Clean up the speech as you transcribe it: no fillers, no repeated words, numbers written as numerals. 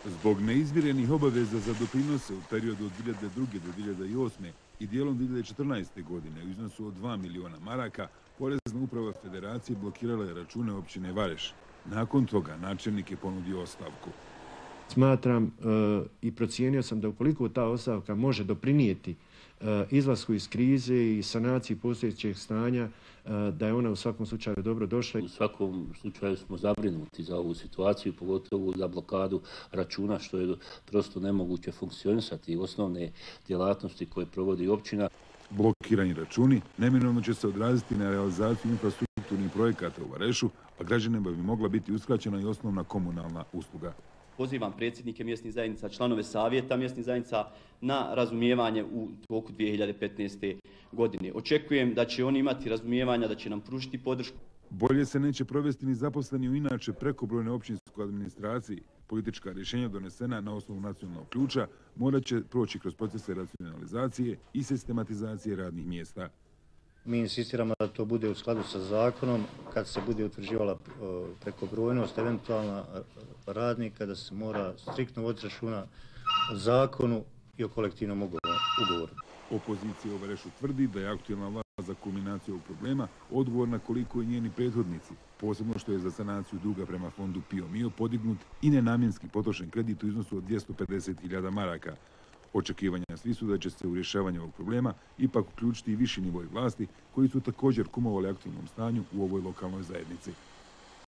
Zbog neizmirenih obaveza za doprinose u periodu od 2002. do 2008. i dijelom 2014. godine u iznosu od 2 miliona maraka, Porezna uprava Federacije blokirala je račune općine Vareš. Nakon toga načelnik je ponudio ostavku. Smatram i procijenio sam da ukoliko ta ostavka može doprinijeti izlasku iz krize i sanaciji postojećeg stanja, da je ona u svakom slučaju dobro došla. U svakom slučaju smo zabrinuti za ovu situaciju, pogotovo za blokadu računa, što je prosto nemoguće funkcionisati osnovne djelatnosti koje provodi općina. Blokirani računi neminovno će se odraziti na realizaciju infrastrukturnih projekata u Varešu, a građanima bi mogla biti uskraćena i osnovna komunalna usluga. Pozivam predsjednike mjesnih zajednica, članove savjeta mjesnih zajednica na razumijevanje u toku 2015. godine. Očekujem da će oni imati razumijevanja, da će nam pružiti podršku. Bolje se neće provesti ni zaposleni u inače prekobrojnoj općinskoj administraciji. Politička rješenja donesena na osnovu nacionalnog ključa morat će proći kroz procese racionalizacije i sistematizacije radnih mjesta. Mi insistiramo da to bude u skladu sa zakonom, kad se bude utvrđivala prekobrojnost eventualna radnika, da se mora striktno voditi računa o zakonu i o kolektivnom ugovoru. Opozicija u Varešu tvrdi da je aktualna vlast za kulminaciju ovog problema odgovorna koliko i njeni prethodnici, posebno što je za sanaciju duga prema fondu PIO Mio podignut i nenamjenski potrošen kredit u iznosu od 250.000 maraka. Očekivanja svi su da će se u rješavanju ovog problema ipak uključiti i viši nivoj vlasti koji su također kumovali aktivnom stanju u ovoj lokalnoj zajednici.